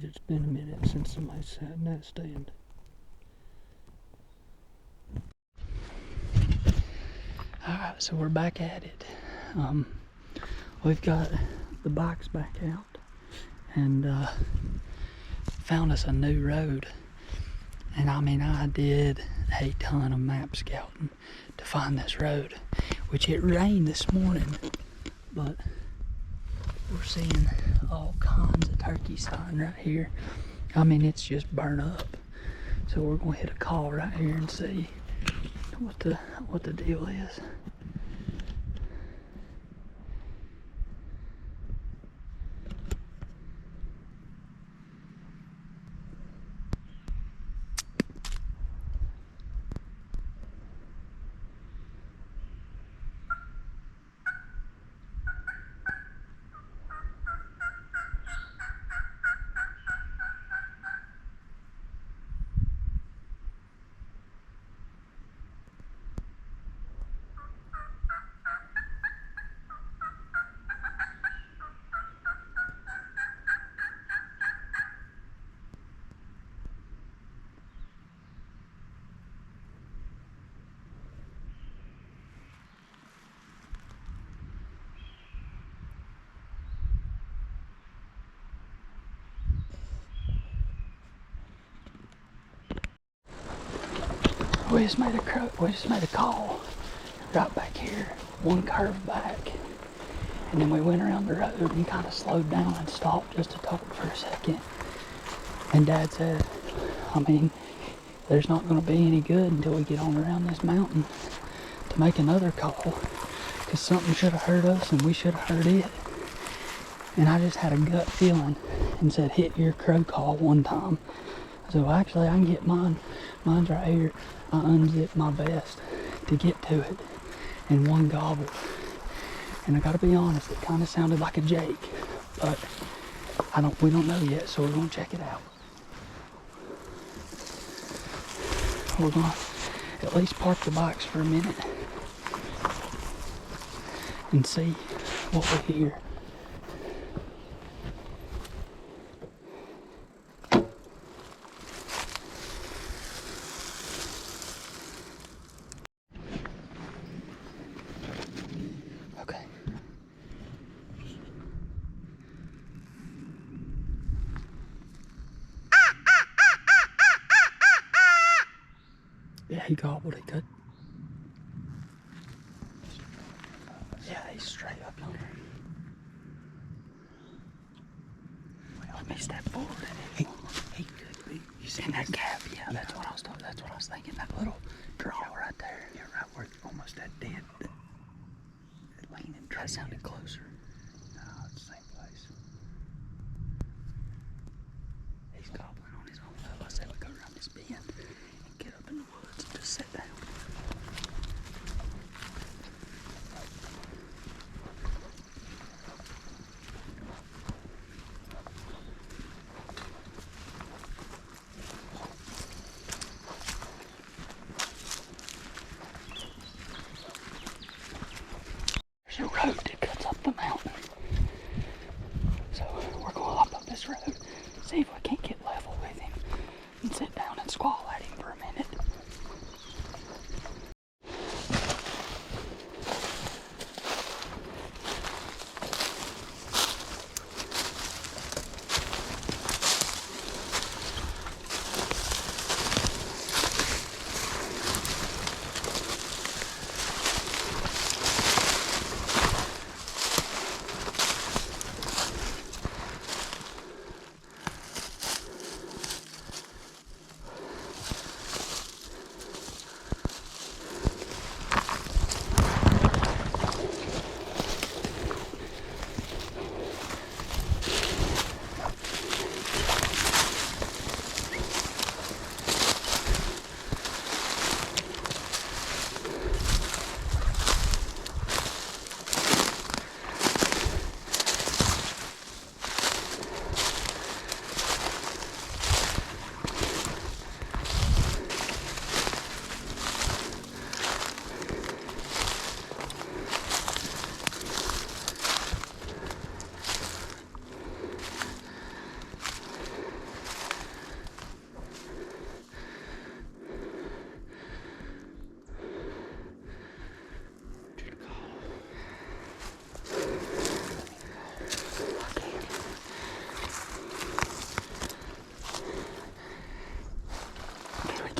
it's been a minute since somebody sat in that stand. Alright, so we're back at it. We've got the bikes back out and found us a new road. And I mean, I did a ton of map scouting to find this road, which it rained this morning, but we're seeing all kinds of turkey sign right here. I mean, it's just burnt up. So we're gonna hit a call right here and see what the deal is. We just made a call right back here, one curve back, and then we went around the road and kind of slowed down and stopped just to talk for a second. And Dad said, I mean, there's not going to be any good until we get on around this mountain to make another call, because something should have hurt us and we should have hurt it. And I just had a gut feeling and said, hit your crow call one time. So actually I can get mine. Mine's right here. I unzipped my vest to get to it in one gobble. And I gotta be honest, it kind of sounded like a Jake, but we don't know yet, so we're gonna check it out. We're gonna at least park the bikes for a minute and see what we hear. Yeah, he gobbled it good. Yeah, he's straight up yonder. Let me step forward and he could be. You see that gap? Yeah, that's what I was thinking. That little draw right there. Yeah, right where it's almost that dead. That leaning tree. That sounded closer. No, it's the same place. He's gobbling on his own up. I said we go around this bend and get up in the woods and just sit down. There's a road that cuts up the mountain. So we're gonna hop up this road, see if we can't get level with him, and sit down and squall at him for a minute.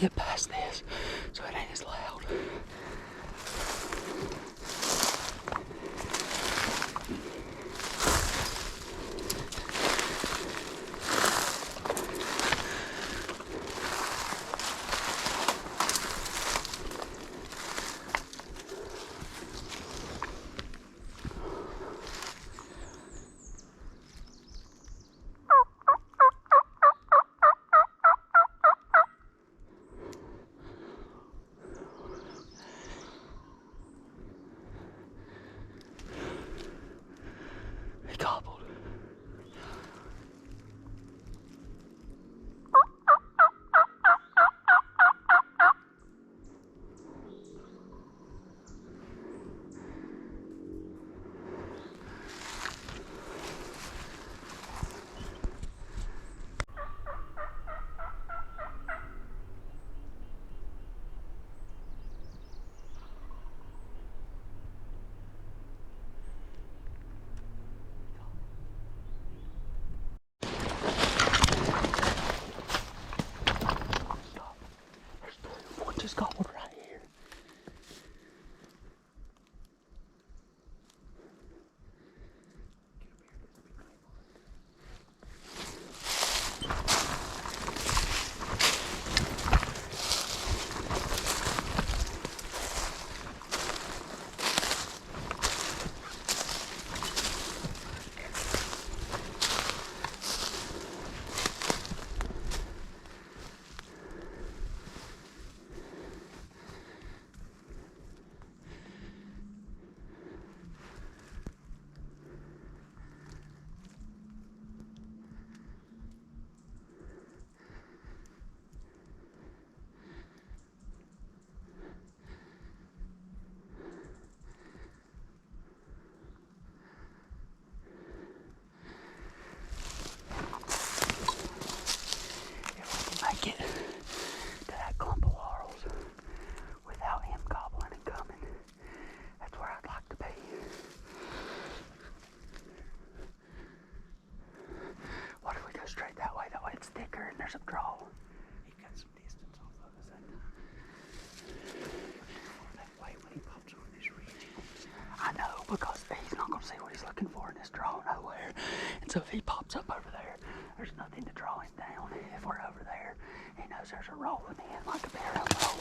get past this so it ain't as loud. He gobbled. One just gobbled right here. Get to that clump of laurels without him gobbling and coming. That's where I'd like to be. What if we go straight that way? That way it's thicker and there's a draw. He got some distance off of us that time. That way when he pops over this ridge. I know, because he's not going to see what he's looking for in this draw nowhere. And so if he pops up over there, there's nothing to draw him down. If we're over there, he knows there's a rolling in like a bear on the roll.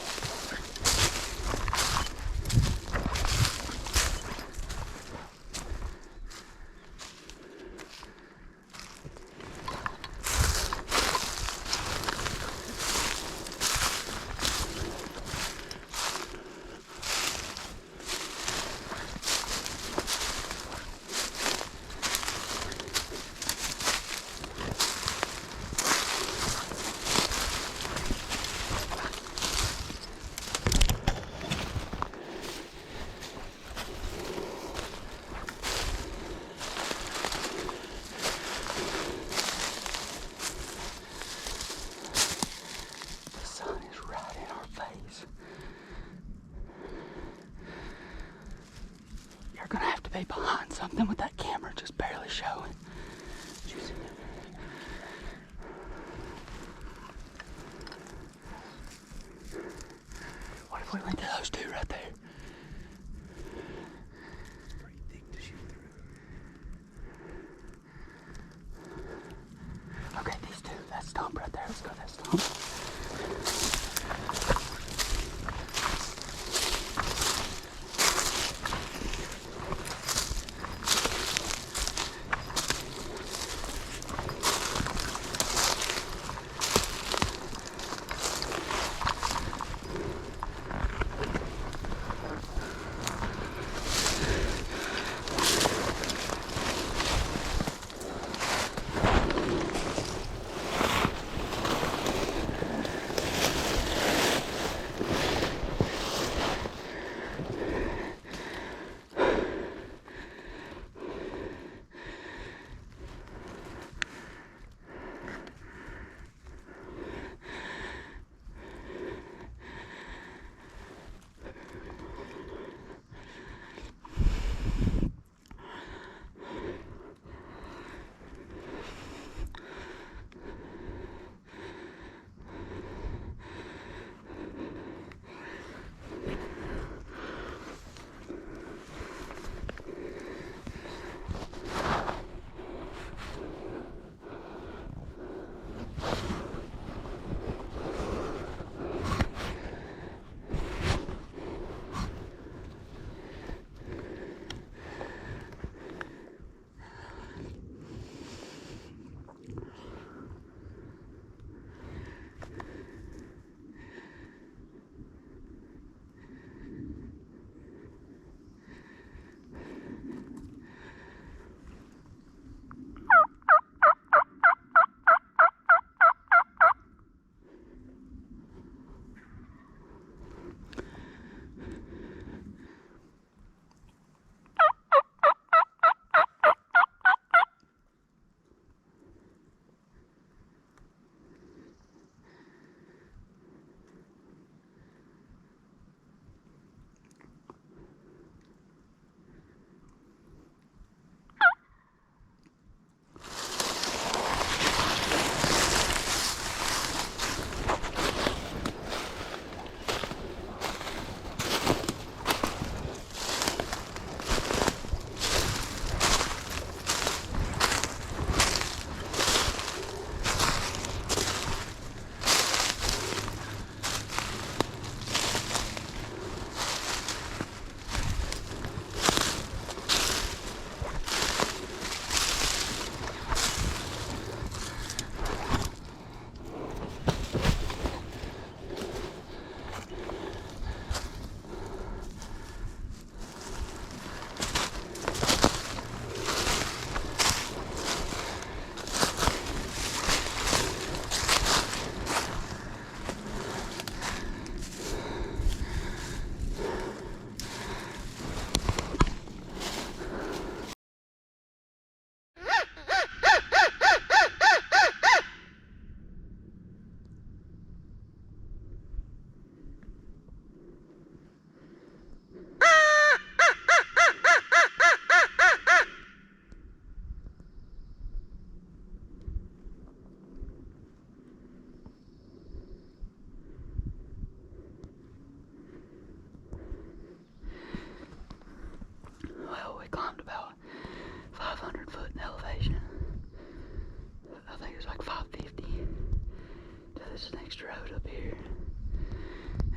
You're gonna have to be behind something with that camera just barely showing. What if we went to those two right there? It's pretty thick to shoot through. Okay, these two, that stump right there, let's go to that stump.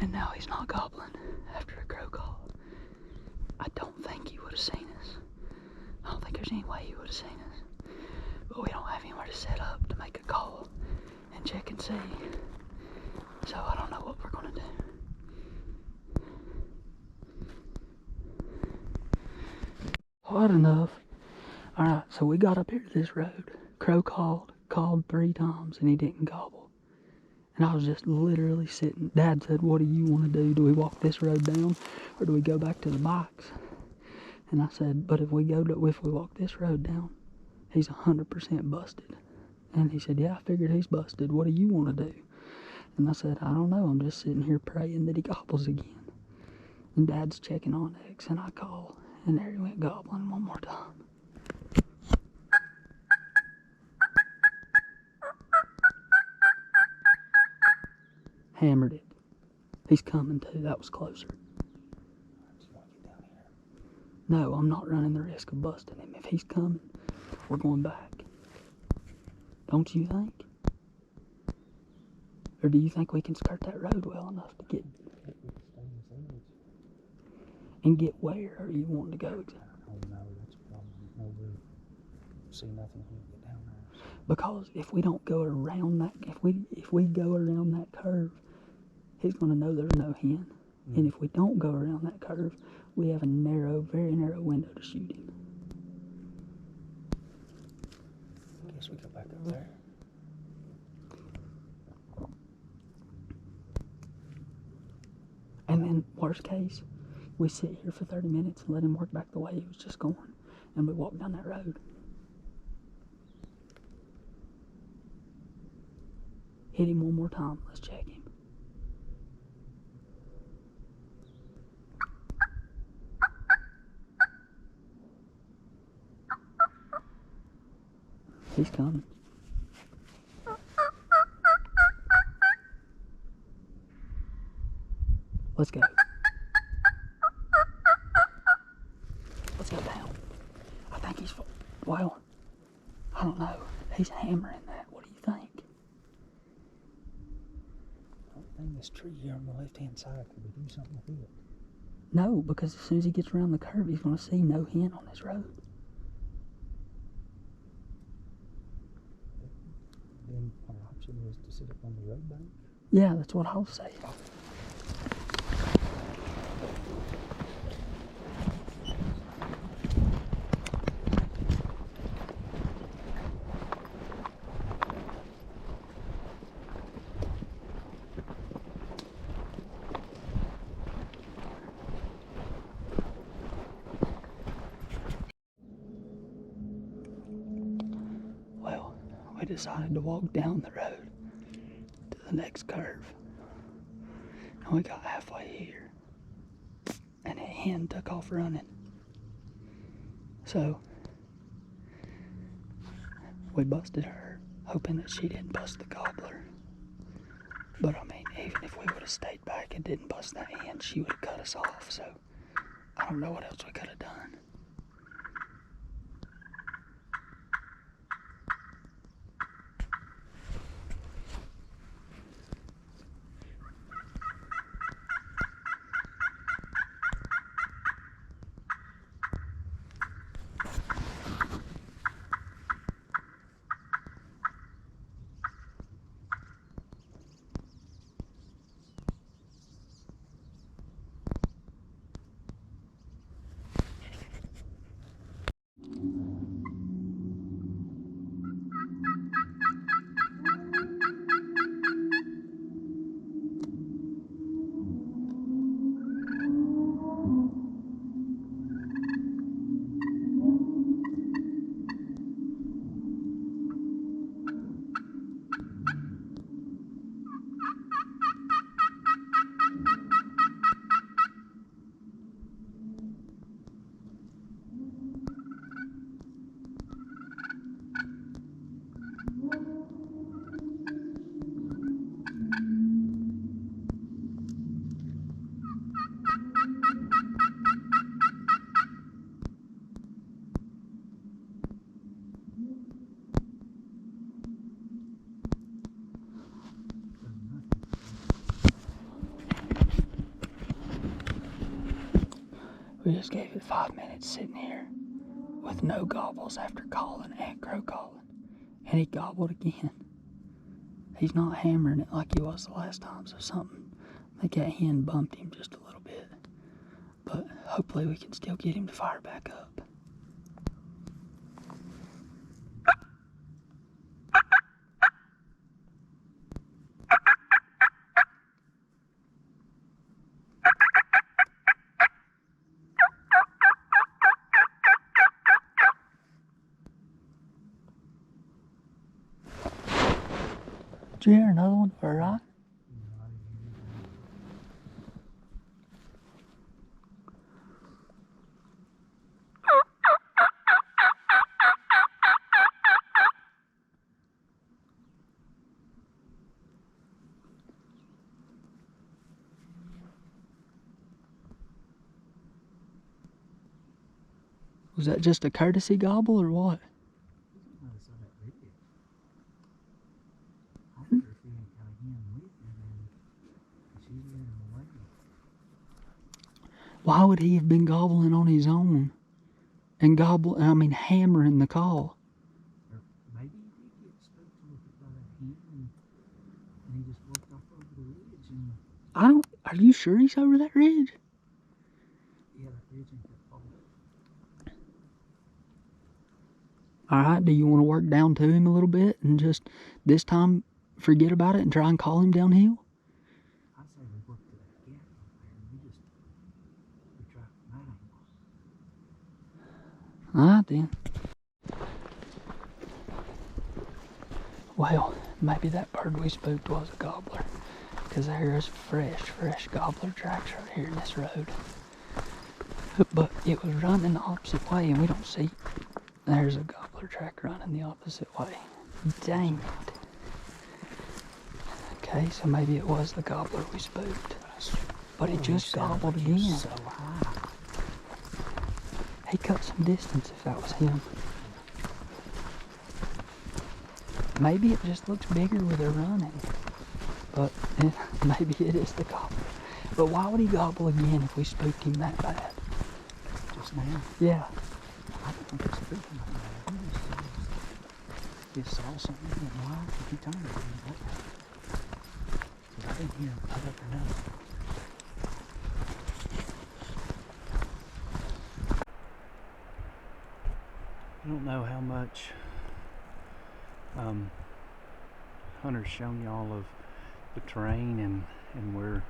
And now he's not gobbling after a crow call. I don't think he would have seen us. I don't think there's any way he would have seen us. But we don't have anywhere to set up to make a call and check and see. So I don't know what we're gonna do. Hard enough. Alright, so we got up here to this road. Crow called 3 times, and he didn't gobble. And I was just literally sitting. Dad said, what do you want to do? Do we walk this road down, or do we go back to the bikes? And I said, but if we walk this road down, he's 100% busted. And he said, yeah, I figured he's busted. What do you want to do? And I said, I don't know. I'm just sitting here praying that he gobbles again. And Dad's checking on X, and I call, and there he went gobbling one more time. Hammered it. He's coming too. That was closer. No, I'm not running the risk of busting him. If he's coming, we're going back. Don't you think? Or do you think we can skirt that road well enough to get... And get where are you wanting to go exactly? I don't know, that's a problem. No, we'll see nothing when we get down there. Because if we don't go around that, if we go around that curve, he's going to know there's no hen. Mm. And if we don't go around that curve, we have a very narrow window to shoot him. I guess we go back up there. And then, worst case, we sit here for 30 minutes and let him work back the way he was just going, and we walk down that road. Hit him one more time. Let's check him. He's coming. Let's go. Let's go down. I think he's... Well, I don't know. He's hammering that. What do you think? I think this tree here on the left-hand side, could we do something with it? No, because as soon as he gets around the curve, he's going to see no hen on this road. Then our option is to sit up on the road bank? Yeah, that's what I was saying. Well, we decided to walk down the road to the next curve. And we got halfway here, and a hen took off running. So we busted her, hoping that she didn't bust the gobbler. But I mean, even if we would have stayed back and didn't bust that hen, she would have cut us off. So I don't know what else we could have done. We just gave it 5 minutes sitting here with no gobbles after calling and crow calling. And he gobbled again. He's not hammering it like he was the last time, so something, I think that hen bumped him just a little bit. But hopefully we can still get him to fire back up. Did you hear another one to our right? Was that just a courtesy gobble or what? Why would he have been gobbling on his own and hammering the call? Or maybe he did get spooked a little bit by that hen and he just walked off over the ridge and... Are you sure he's over that ridge? Yeah, that ridge ain't that far. Alright, do you want to work down to him a little bit and just this time forget about it and try and call him downhill? I say we work to that gap over there and we try from that angle. Alright then. Well, maybe that bird we spooked was a gobbler, because there's fresh gobbler tracks right here in this road. But it was running the opposite way and we don't see. There's a gobbler track running the opposite way. Dang it. Okay, so maybe it was the gobbler we spooked. But he just gobbled again. So high. He cut some distance if that was him. Maybe it just looks bigger with her running. But maybe it is the gobbler. But why would he gobble again if we spooked him that bad? Just now? Yeah. I don't think it's spooked like that. He just saw something and why if he turned it didn't look like it. Because I didn't hear him put up or nothing. I don't know how much Hunter's shown y'all of the terrain and where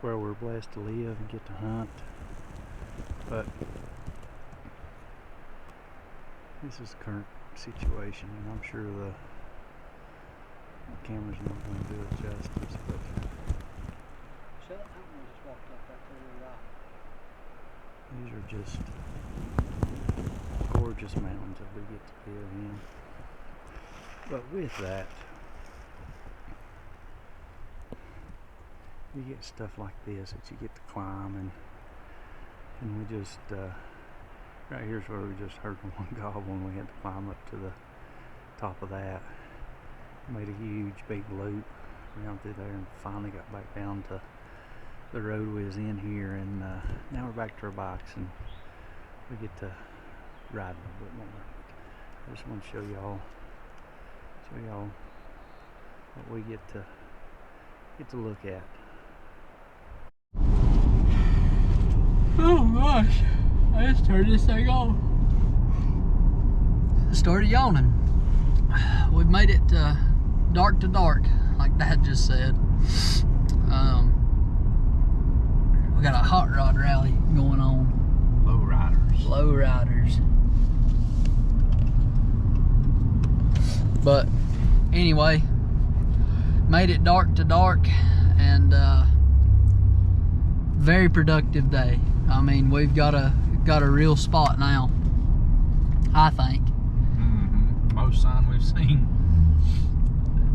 we're blessed to live and get to hunt, but this is the current situation, and I'm sure the camera's not going to do it justice, but these are just gorgeous mountains that we get to live in. But with that, you get stuff like this that you get to climb, and we just right here's where we just heard one gobble and we had to climb up to the top of that. Made a huge big loop around through there and finally got back down to the road we was in here, and now we're back to our bikes and we get to ride a little bit more. I just want to show y'all what we get to look at. Oh gosh, I just turned this thing off. Started yawning. We've made it dark to dark, like Dad just said. We got a hot rod rally going on. Low riders. But anyway, made it dark to dark, and very productive day. I mean, we've got a real spot now, I think. Most sign we've seen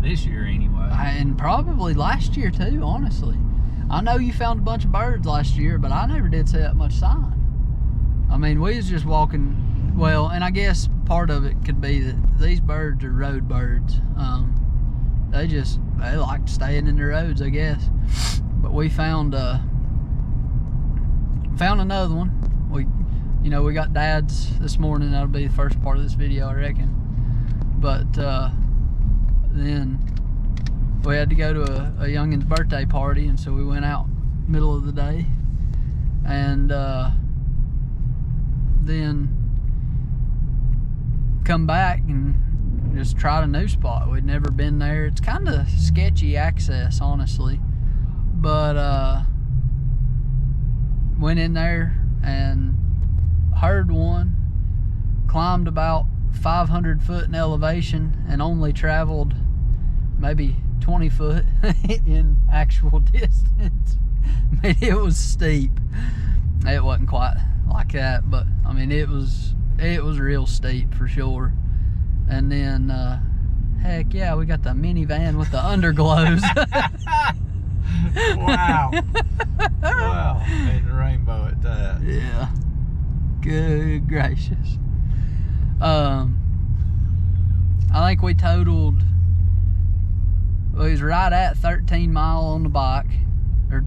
this year anyway. And probably last year too, honestly. I know you found a bunch of birds last year, but I never did see that much sign. I mean, we was just walking, well, and I guess part of it could be that these birds are road birds. They like staying in the roads, I guess. But we found another one, you know, we got dads this morning. That'll be the first part of this video, I reckon. But then we had to go to a youngin's birthday party, and so we went out middle of the day, and then come back and just tried a new spot. We'd never been there. It's kind of sketchy access, honestly, but went in there and heard one, climbed about 500 foot in elevation, and only traveled maybe 20 foot in actual distance. I mean, it was steep. It wasn't quite like that, but I mean, it was real steep for sure. And then heck yeah, we got the minivan with the underglows. Wow. Wow. Made a rainbow at that. Yeah. Good gracious. I think we totaled, well, it was right at 13 mile on the bike, or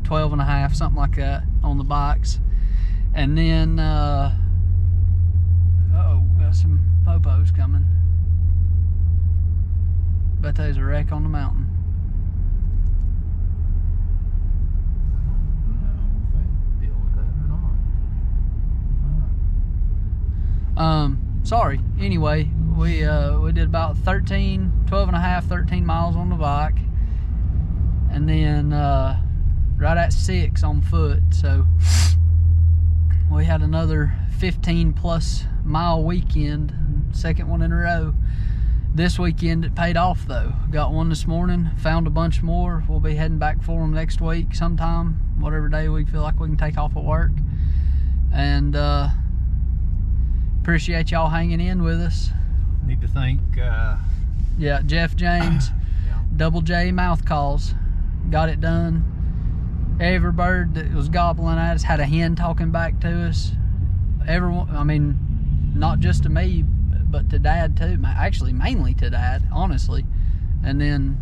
12 and a half, something like that, on the bikes. And then uh-oh, we got some popos coming. Bet there's a wreck on the mountain. Sorry. Anyway, we did about 12 and a half, 13 miles on the bike, and then right at 6 on foot. So we had another 15 plus mile weekend, second one in a row. This weekend it paid off though. Got one this morning, found a bunch more. We'll be heading back for them next week sometime, whatever day we feel like we can take off at work. And appreciate y'all hanging in with us. Need to thank yeah, Jeff James, yeah. Double J Mouth Calls, got it done. Every bird that was gobbling at us had a hen talking back to us. Everyone, I mean, not just to me, but to Dad too. Actually, mainly to Dad, honestly. And then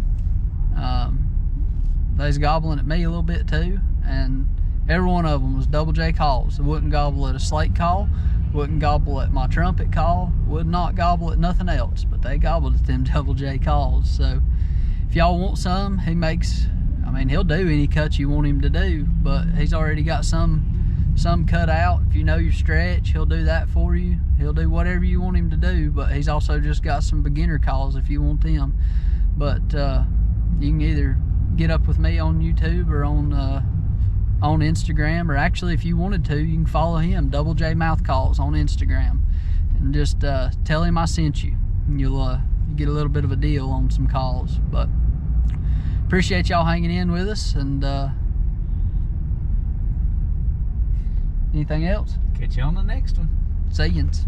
they was gobbling at me a little bit too. And every one of them was Double J calls. They wouldn't gobble at a slate call, wouldn't gobble at my trumpet call, would not gobble at nothing else, but they gobbled at them Double J calls. So if y'all want some, he makes, I mean, he'll do any cut you want him to do, but he's already got some cut out. If you know your stretch, he'll do that for you. He'll do whatever you want him to do, but he's also just got some beginner calls if you want them. But you can either get up with me on YouTube or on Instagram, or actually if you wanted to, you can follow him, Double J Mouth Calls on Instagram, and just tell him I sent you, and you'll get a little bit of a deal on some calls. But appreciate y'all hanging in with us, and anything else? Catch you on the next one. See yous.